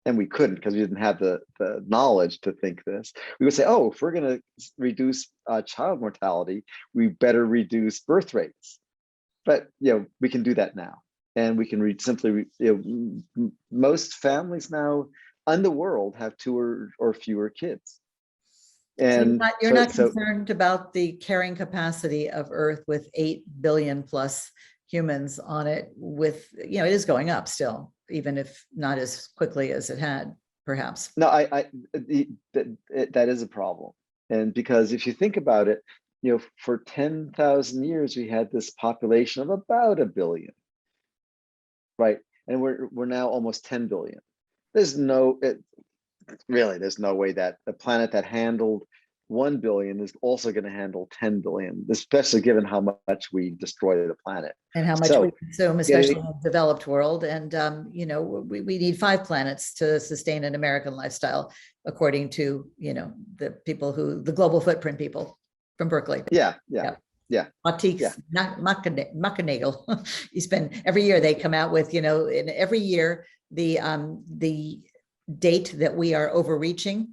and we couldn't because we didn't have the knowledge to think this, we would say, oh, if we're going to reduce child mortality, we better reduce birth rates. But we can do that now, and we can most families now in the world have 2 or fewer kids. And so you're not concerned about the carrying capacity of Earth with 8 billion plus humans on it. With it is going up still, even if not as quickly as it had, perhaps. No, that is a problem, and because if you think about it, for 10,000 years we had this population of about 1 billion, right? And we're now almost 10 billion. There's no way that a planet that handled 1 billion is also going to handle 10 billion, especially given how much we destroy the planet and how much we consume, especially in the developed world. And we need 5 planets to sustain an American lifestyle, according to the global footprint people from Berkeley. Yeah. Matik Makanagel. You spend every year they come out with, in every year the date that we are overshoot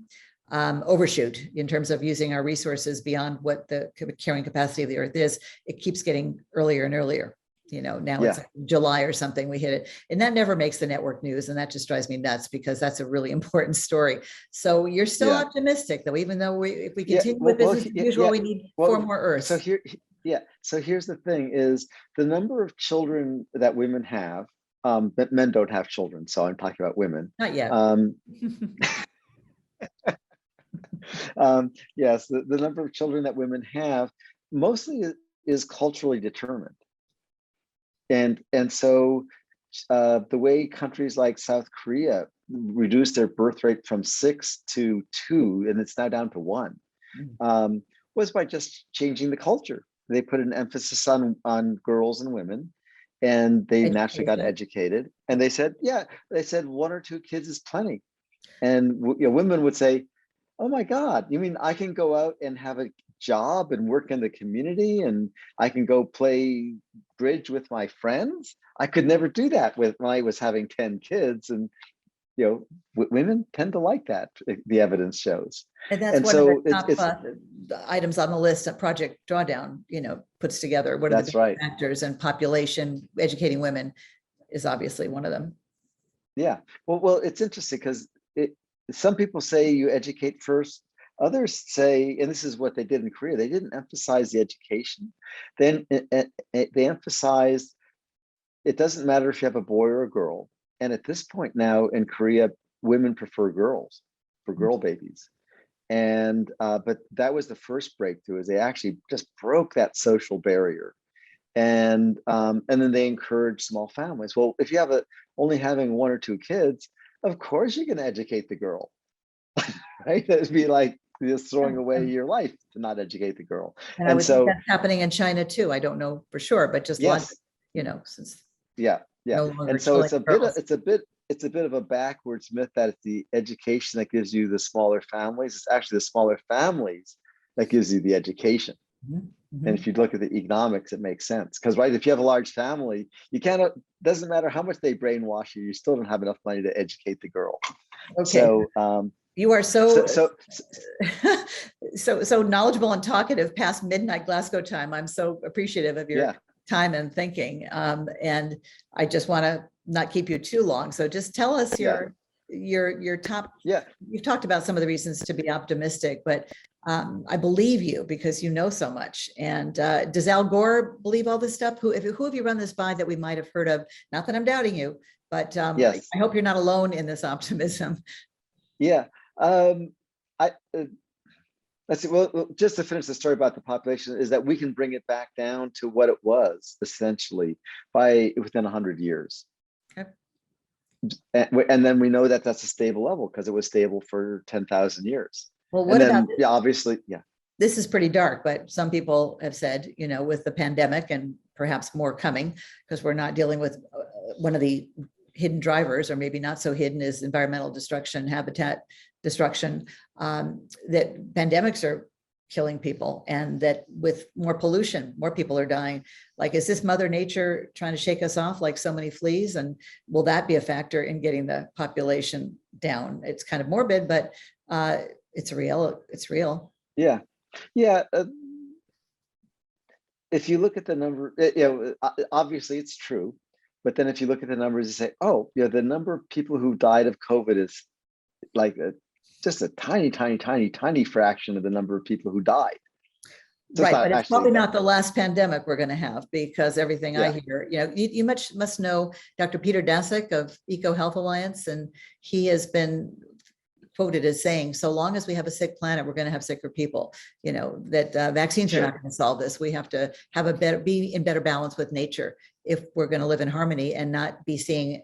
in terms of using our resources beyond what the carrying capacity of the Earth is. It keeps getting earlier and earlier. Now it's like July or something we hit it, and that never makes the network news, and that just drives me nuts because that's a really important story. So you're still optimistic, though, even though if we continue with business as usual, we need 4 more Earths. So here's the thing: is the number of children that women have. But men don't have children, so I'm talking about women. Not yet. Yes, the number of children that women have mostly is culturally determined. And so the way countries like South Korea reduced their birth rate from 6 to 2, and it's now down to 1, was by just changing the culture. They put an emphasis on girls and women, and they naturally got educated. And they said 1 or 2 kids is plenty. And women would say, oh my God, you mean I can go out and have a job and work in the community, and I can go play bridge with my friends? I could never do that when I was having 10 kids. And women tend to like that, the evidence shows. And that's one of the top items on the list that Project Drawdown, puts together. What are the big factors? And population, educating women is obviously one of them. Yeah, well, it's interesting because some people say you educate first. Others say, and this is what they did in Korea, they didn't emphasize the education. Then they emphasized it doesn't matter if you have a boy or a girl. And at this point now in Korea, women prefer girls for girl babies. And but that was the first breakthrough, is they actually just broke that social barrier. And then they encourage small families. Well, if you have only having 1 or 2 kids, of course you're going to educate the girl, right? That'd be like just throwing away your life to not educate the girl. And I would think that's happening in China too. I don't know for sure, but just logic, since and so it's a bit of a backwards myth that it's the education that gives you the smaller families. It's actually the smaller families that gives you the education. Mm-hmm. And if you look at the economics, it makes sense. Because if you have a large family, doesn't matter how much they brainwash you, you still don't have enough money to educate the girl. Okay. So you are so knowledgeable and talkative past midnight Glasgow time. I'm so appreciative of your time and thinking. And I just want to not keep you too long. So just tell us your top. You've talked about some of the reasons to be optimistic, but I believe you because you know so much. And does Al Gore believe all this stuff? Who have you run this by that we might have heard of? Not that I'm doubting you, but I hope you're not alone in this optimism. Let's see. Well, just to finish the story about the population, is that we can bring it back down to what it was essentially within 100 years. Okay. And then we know that that's a stable level because it was stable for 10,000 years. Well, And what about then, yeah, obviously, yeah. this is pretty dark, but some people have said, with the pandemic and perhaps more coming, because we're not dealing with one of the hidden drivers, or maybe not so hidden, is environmental destruction, habitat destruction, that pandemics are killing people, and that with more pollution, more people are dying. Like, is this Mother Nature trying to shake us off like so many fleas? And will that be a factor in getting the population down? It's kind of morbid, but it's real. It's real. Yeah. Yeah. If you look at the number, obviously it's true. But then if you look at the numbers, you say, oh, the number of people who died of COVID is like just a tiny, tiny, tiny, tiny fraction of the number of people who died. Right, but it's probably not the last pandemic we're going to have, because everything I hear, you must know Dr. Peter Daszak of Eco Health Alliance, and he has been quoted as saying, so long as we have a sick planet, we're going to have sicker people. That vaccines are not going to solve this. We have to have be in better balance with nature if we're going to live in harmony and not be seeing,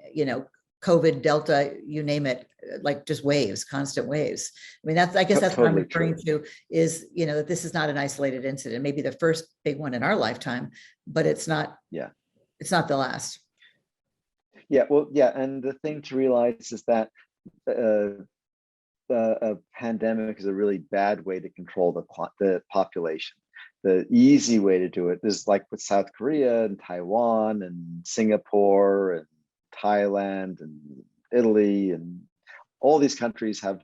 COVID, Delta, you name it, like just waves, constant waves. I mean, I guess that's totally what I'm referring to is, that this is not an isolated incident, maybe the first big one in our lifetime, but it's not, it's not the last. Yeah, well, yeah. And the thing to realize is that a pandemic is a really bad way to control the population. The easy way to do it is like with South Korea and Taiwan and Singapore and Thailand and Italy, and all these countries have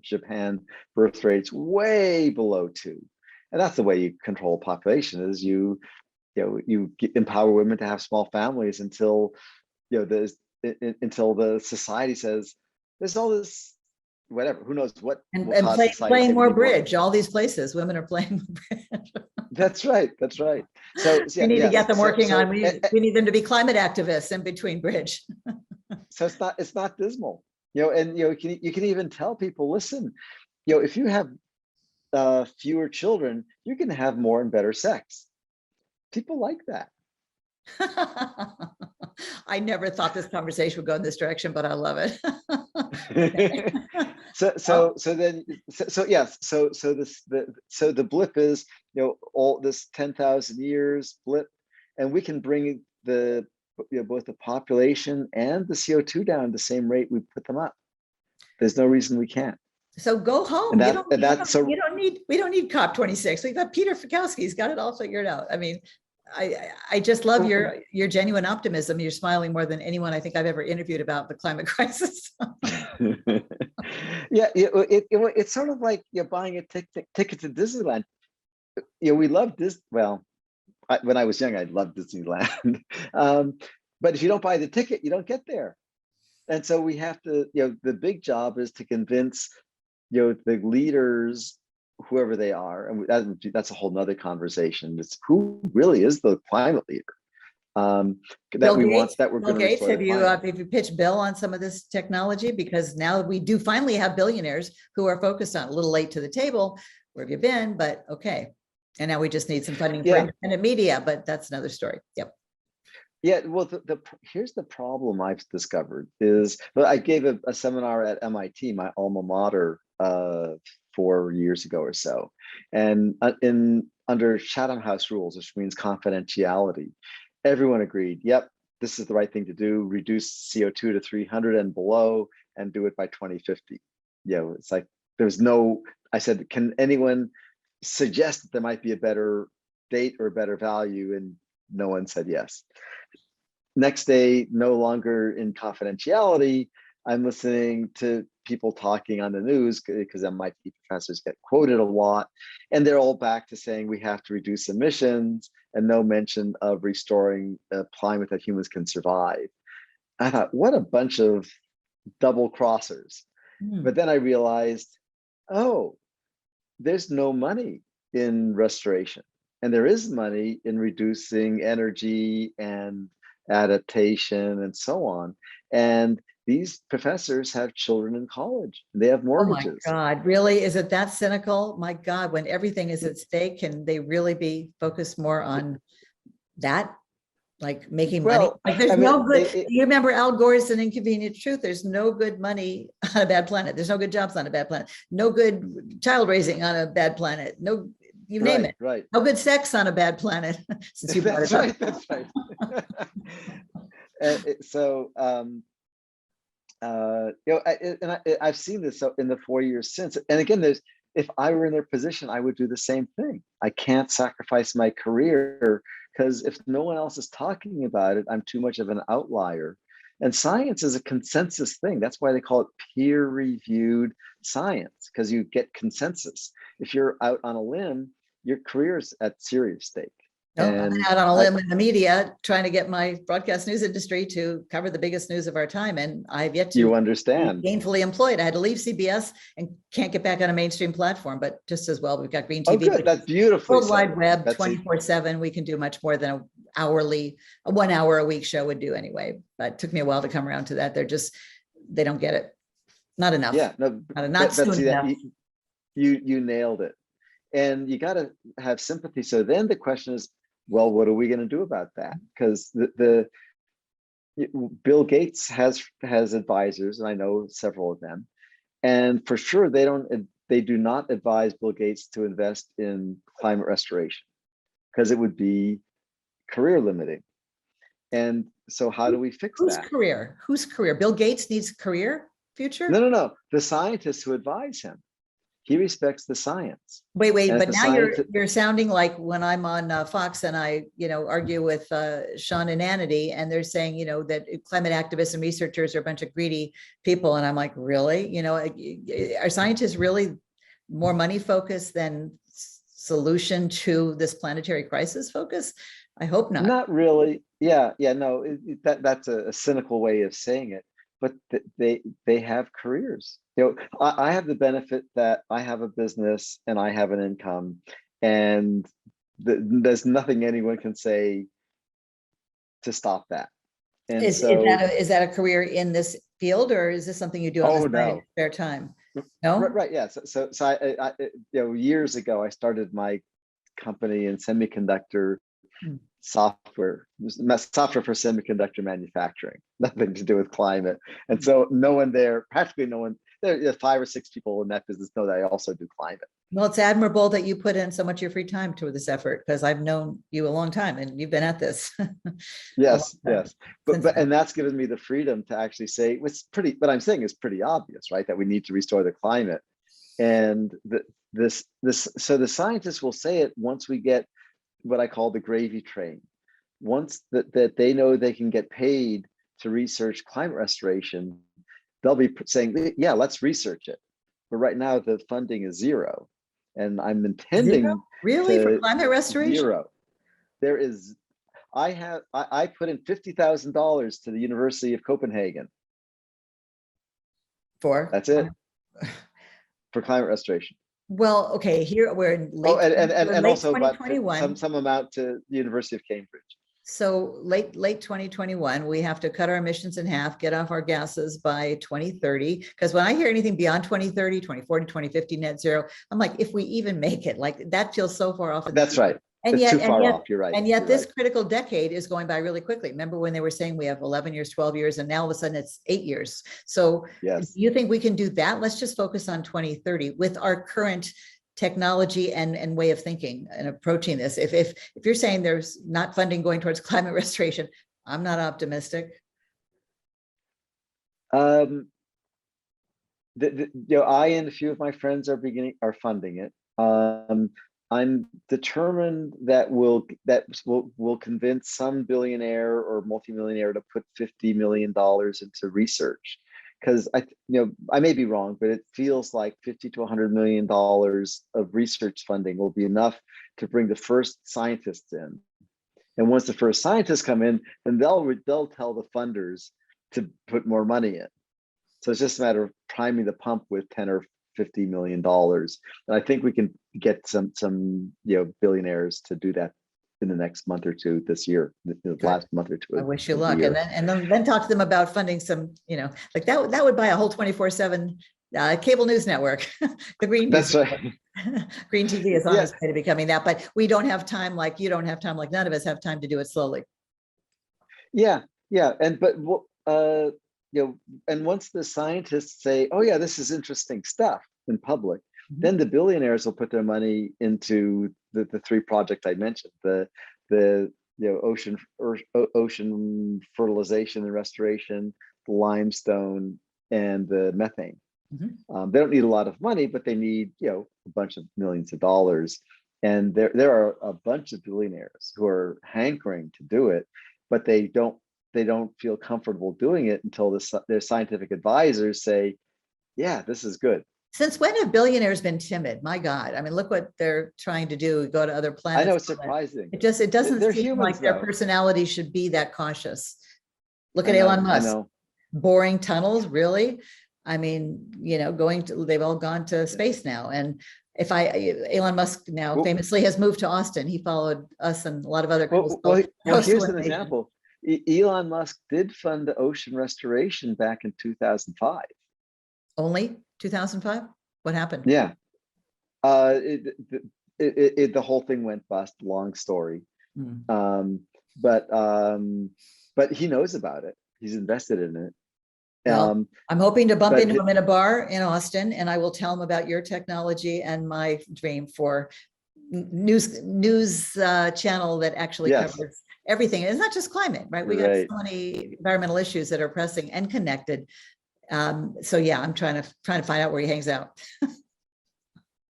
Japan birth rates way below 2. And that's the way you control population, is you empower women to have small families until until the society says there's all this, whatever, who knows what, and playing more bridge. All these places women are playing bridge. That's right. So we need to get them working on. We need them to be climate activists in between bridge. So it's not dismal, and you can even tell people, listen, if you have fewer children, you can have more and better sex. People like that. I never thought this conversation would go in this direction, but I love it. So the blip is, all this 10,000 years blip, and we can bring both the population and the CO2 down at the same rate we put them up. There's no reason we can't. So go home. We don't need COP26. We've got Peter Fiekowsky. He's got it all figured out. I mean, I just love your genuine optimism. You're smiling more than anyone I think I've ever interviewed about the climate crisis. Yeah, it's sort of like you're buying a ticket to Disneyland. We love this. Well, when I was young, I loved Disneyland. But if you don't buy the ticket, you don't get there. And so we have to, the big job is to convince, the leaders, whoever they are, and that's a whole nother conversation. It's who really is the climate leader. Bill Gates, have you pitched Bill on some of this technology? Because now we do finally have billionaires who are focused on. A little late to the table. Where have you been? But okay. And now we just need some funding for independent media, but that's another story. Yep. Yeah, well, here's the problem I've discovered is, but I gave a seminar at MIT, my alma mater, 4 years ago or so, and under Chatham House rules, which means confidentiality, everyone agreed, yep, this is the right thing to do, reduce CO2 to 300 and below, and do it by 2050. It's like, I said, can anyone suggest that there might be a better date or a better value? And no one said yes. Next day, no longer in confidentiality, I'm listening to people talking on the news, because MIT professors get quoted a lot, and they're all back to saying we have to reduce emissions, and no mention of restoring a climate that humans can survive. I thought, what a bunch of double crossers. But then I realized, oh, there's no money in restoration, and there is money in reducing energy and adaptation and so on. And these professors have children in college. They have mortgages. Oh my God, really? Is it that cynical? My God, when everything is at stake, can they really be focused more on that? like making money. Well, Like there's I mean, no good, you remember Al Gore's An Inconvenient Truth, there's no good money on a bad planet. There's no good jobs on a bad planet. No good child raising on a bad planet. No, you name it. Right. No good sex on a bad planet, since you brought That's it up. right. That's right. So, I've seen this in the 4 years since. And again, if I were in their position, I would do the same thing. I can't sacrifice my career because if no one else is talking about it, I'm too much of an outlier. And science is a consensus thing. That's why they call it peer-reviewed science, because you get consensus. If you're out on a limb, your career's at serious stake. No, I'm out on a limb in the media trying to get my broadcast news industry to cover the biggest news of our time. And I've yet to you understand. be gainfully employed. I had to leave CBS and can't get back on a mainstream platform, but just as well, we've got Green TV. Oh, good. That's beautiful. World Wide Web, 24/7. We can do much more than a 1 hour a week show would do anyway. But it took me a while to come around to that. They don't get it. Not enough. Yeah, no, not soon enough. You nailed it. And you got to have sympathy. So then the question is, well, what are we going to do about that? Because Bill Gates has advisors, and I know several of them, and for sure they do not advise Bill Gates to invest in climate restoration because it would be career limiting. And so how do we fix that? Whose career? Bill Gates needs career future? No. The scientists who advise him. He respects the science. Wait, but now you're sounding like when I'm on Fox and I, argue with Sean and Hannity, and they're saying, that climate activists and researchers are a bunch of greedy people. And I'm like, really? Are scientists really more money focused than solution to this planetary crisis focus? I hope not. Not really. Yeah. No, that's a cynical way of saying it. But they have careers. I have the benefit that I have a business and I have an income, and there's nothing anyone can say to stop that. And is that a career in this field, or is this something you do on the spare time? No. Right. Yeah. So I years ago I started my company in semiconductor software for semiconductor manufacturing, nothing to do with climate. And so practically no one, there are 5 or 6 people in that business know that I also do climate. Well, it's admirable that you put in so much of your free time to this effort, because I've known you a long time and you've been at this. Yes. But and that's given me the freedom to actually say what I'm saying is pretty obvious, right? That we need to restore the climate. And so the scientists will say it once we get what I call the gravy train. Once that they know they can get paid to research climate restoration, they'll be saying, yeah, let's research it. But right now the funding is zero. And I'm intending for climate restoration? Zero. There is, I put in $50,000 to the University of Copenhagen. That's it. For climate restoration. Well, okay, here we're in late, and also 2021. some amount to the University of Cambridge. So late 2021, we have to cut our emissions in half, get off our gases by 2030. Because when I hear anything beyond 2030, 2040, 2050 net zero, I'm like, if we even make it, like that feels so far off. That's right. And it's too far off. You're right. And yet this critical decade is going by really quickly. Remember when they were saying we have 11 years, 12 years, and now all of a sudden it's 8 years. So yes. You think we can do that? Let's just focus on 2030 with our current technology and way of thinking and approaching this. If you're saying there's not funding going towards climate restoration, I'm not optimistic. I and a few of my friends are funding it. I'm determined that we'll convince some billionaire or multimillionaire to put $50 million into research, because I may be wrong, but it feels like $50 to $100 million of research funding will be enough to bring the first scientists in. And once the first scientists come in, then they'll tell the funders to put more money in. So it's just a matter of priming the pump with 10 or $50 million. And I think we can get some billionaires to do that in the next month or two this year, the last month or two. I wish you luck. And then talk to them about funding some, like that would buy a whole 24/7 cable news network. The Green That's right. Green TV is on its way to becoming that, but we don't have time, like you don't have time, like none of us have time to do it slowly. Yeah, yeah, and but you know, and once the scientists say, "Oh yeah, this is interesting stuff" in public, Mhm. then the billionaires will put their money into the three projects I mentioned: the ocean fertilization and restoration, the limestone, and the methane. Mhm. They don't need a lot of money, but they need a bunch of millions of dollars. And there are a bunch of billionaires who are hankering to do it, but they don't feel comfortable doing it until their scientific advisors say, "Yeah, this is good." Since when have billionaires been timid? My God. I mean, look what they're trying to do, go to other I know planets. it's surprising. It doesn't They're seem humans, like their though. personality should be that cautious. Look I at Elon know, I Musk, know. boring tunnels, really? I mean, they've all gone to space now. And Elon Musk now Well, famously has moved to Austin. He followed us and a lot of other well, well, well, coastal here's an invasion. example. Elon Musk did fund the ocean restoration back in 2005. Only 2005? What happened? Yeah, it, the whole thing went bust. Long story. Hmm. Um, but but he knows about it. He's invested in it. Well, I'm hoping to bump But into him in a bar in Austin, and I will tell him about your technology and my dream for news channel that actually yes, covers everything. It's not just climate, right? We got right. so many environmental issues that are pressing and connected. So yeah, I'm trying to find out where he hangs out.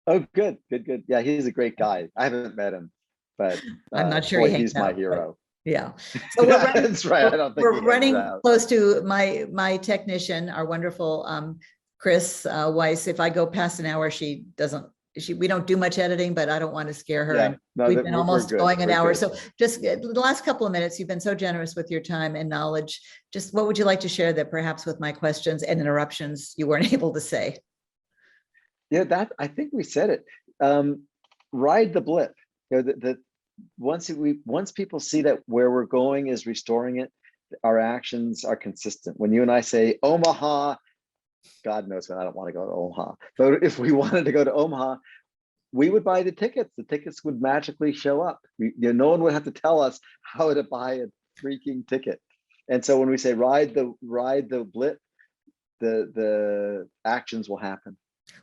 Oh, good, good, good. Yeah, he's a great guy. I haven't met him, but I'm not sure he boy, hangs he's my out, but hero. yeah. So Yeah, that's right. I don't think we're he hangs running out. close to my technician, our wonderful Chris Weiss. If I go past an hour, we don't do much editing, but I don't want to scare her. Yeah, And no, we've that been we're almost good. going an We're hour. good. So just the last couple of minutes, you've been so generous with your time and knowledge. Just what would you like to share that perhaps with my questions and interruptions you weren't able to say? Yeah, that I think we said it. Ride the blip. That once people see that where we're going is restoring it, our actions are consistent. When you and I say Omaha, God knows when I don't want to go to Omaha. But if we wanted to go to Omaha, we would buy the tickets. The tickets would magically show up. No one would have to tell us how to buy a freaking ticket. And so when we say ride the blip, the actions will happen.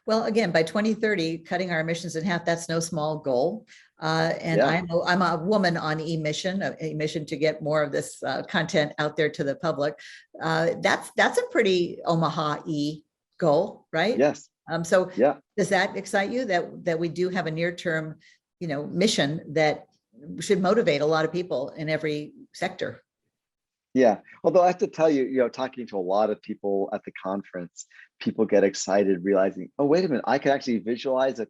Well, again, by 2030, cutting our emissions in half, that's no small goal. And Yeah. I'm a woman on emission to get more of this content out there to the public. That's a pretty Omaha-y goal, right? Yes. So Yeah. does that excite you that we do have a near-term, mission that should motivate a lot of people in every sector? Yeah. Although I have to tell you, talking to a lot of people at the conference, people get excited realizing, oh, wait a minute, I can actually visualize a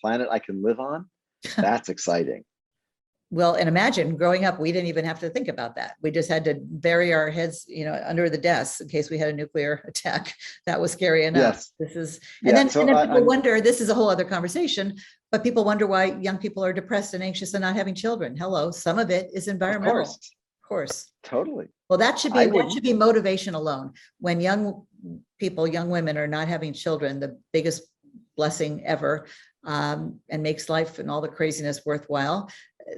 planet I can live on. That's exciting. Well, and imagine growing up, we didn't even have to think about that. We just had to bury our heads, under the desks in case we had a nuclear attack. That was scary enough. Yes. And Yeah. then, So people wonder, this is a whole other conversation, but people wonder why young people are depressed and anxious and not having children. Hello, some of it is environmental. Of course. Totally. Well, that should wouldn't. be motivation alone. When young women are not having children, the biggest blessing ever, and makes life and all the craziness worthwhile.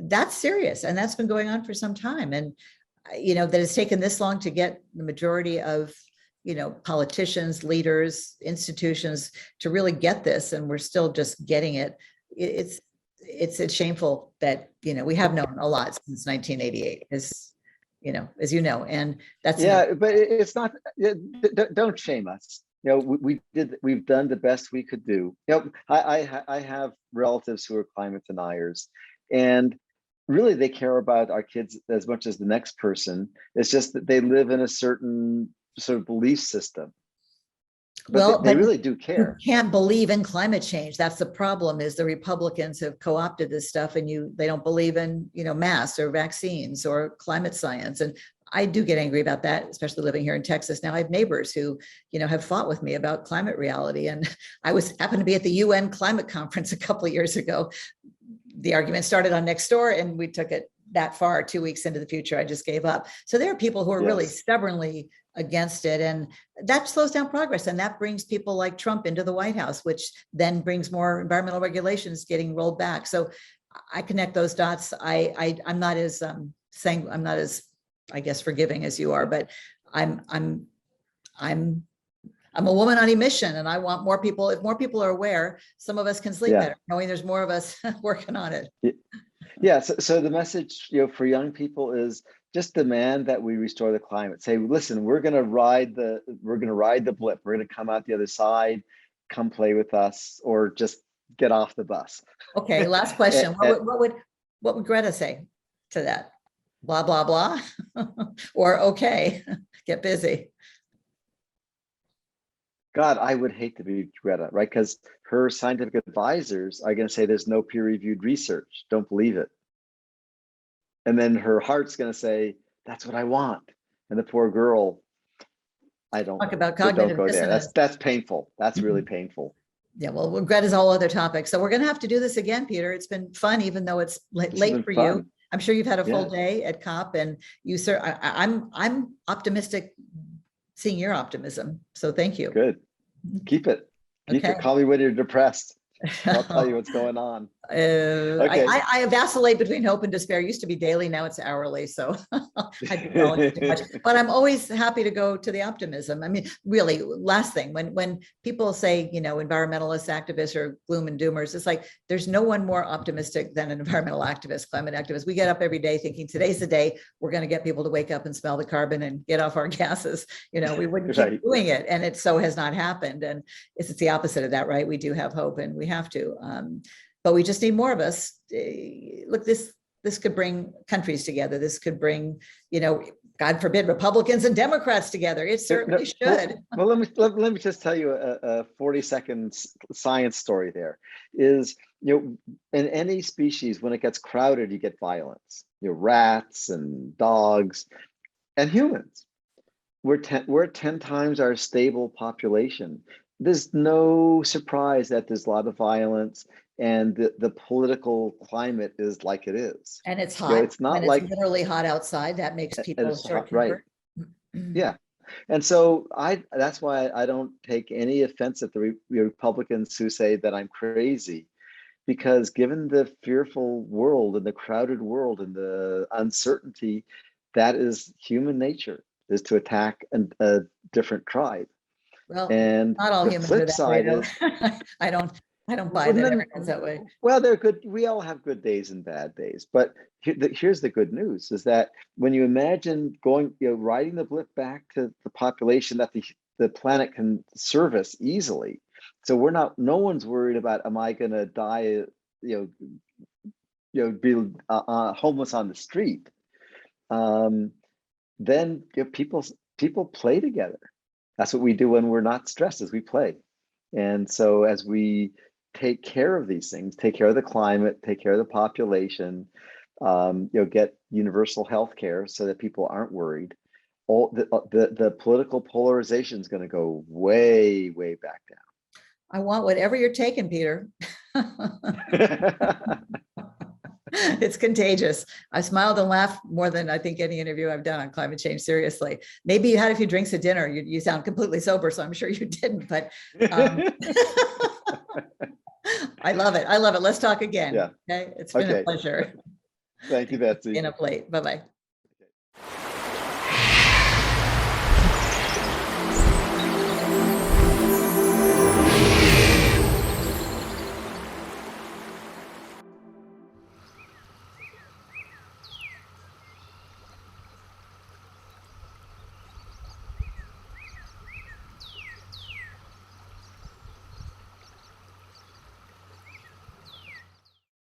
That's serious, and that's been going on for some time. And that it's taken this long to get the majority of politicians, leaders, institutions to really get this, and we're still just getting it. It's shameful that we have known a lot since 1988, as and that's But it's not. Don't shame us. We've done the best we could do. I have relatives who are climate deniers, and really they care about our kids as much as the next person. It's just that they live in a certain sort of belief system, but they really do care. You can't believe in climate change. That's the problem, is the Republicans have co-opted this stuff, and they don't believe in masks or vaccines or climate science. And I do get angry about that, especially living here in Texas. Now I have neighbors who, have fought with me about climate reality. And I happened to be at the UN climate conference a couple of years ago. The argument started on next door, and we took it that far. 2 weeks into the future, I just gave up. So there are people who are really stubbornly against it, and that slows down progress, and that brings people like Trump into the White House, which then brings more environmental regulations getting rolled back. So I connect those dots. I'm not as saying I'm not as I guess, forgiving as you are, but I'm a woman on a mission, and I want more people. If more people are aware, some of us can sleep better, knowing there's more of us working on it. Yeah. So the message, for young people is just demand that we restore the climate. Say, listen, we're going to ride the blip. We're going to come out the other side. Come play with us, or just get off the bus. Okay. Last question. What would Greta say to that? Blah, blah, blah. Or, okay, get busy. God, I would hate to be Greta, right? Because her scientific advisors are going to say there's no peer-reviewed research. Don't believe it. And then her heart's going to say, that's what I want. And the poor girl, I don't talk about cognitive don't go dissonance. there. That's painful. That's really painful. Yeah, well, Greta's a whole other topic. So we're going to have to do this again, Peter. It's been fun, even though it's late for you. I'm sure you've had a full day at COP, and you, sir. I'm optimistic seeing your optimism. So thank you. Good. Keep it. Keep it. Call me when you're depressed. I'll tell you what's going on. Okay. I vacillate between hope and despair. It used to be daily, now it's hourly. So I'd be calling too much. But I'm always happy to go to the optimism. I mean, really, last thing, when people say, environmentalist activists or gloom and doomers, it's like there's no one more optimistic than an environmental activist, climate activist. We get up every day thinking today's the day we're going to get people to wake up and smell the carbon and get off our gases. We wouldn't keep doing it, and it so has not happened. And it's the opposite of that, right? We do have hope, and we have to. But we just need more of us. Look, this could bring countries together. This could bring, God forbid, Republicans and Democrats together. It certainly should. Well, let me just tell you a 40-second science story. There is, in any species, when it gets crowded, you get violence. Rats and dogs and humans. We're 10 times our stable population. There's no surprise that there's a lot of violence, and the political climate is like it is. And it's hot. It's not it's literally hot outside. That makes people short tempered. Right. Yeah. And so that's why I don't take any offense at the Republicans who say that I'm crazy, because given the fearful world and the crowded world and the uncertainty, that is human nature, is to attack a different tribe. Well, and not all humans are that way, though. I don't buy that everyone's that way. Well, they're good. We all have good days and bad days. But here's the good news, is that when you imagine riding the blip back to the population that the planet can service easily. So no one's worried about, am I going to die, be homeless on the street? Then people play together. That's what we do when we're not stressed, is we play. And so as we take care of these things, take care of the climate, take care of the population, get universal health care so that people aren't worried, all the political polarization is going to go way, way back down. I want whatever you're taking, Peter. It's contagious. I smiled and laughed more than I think any interview I've done on climate change. Seriously, maybe you had a few drinks at dinner. You sound completely sober, so I'm sure you didn't. But I love it. I love it. Let's talk again. Yeah. Okay. It's been a pleasure. Thank you, Betsy. In a plate. Bye-bye.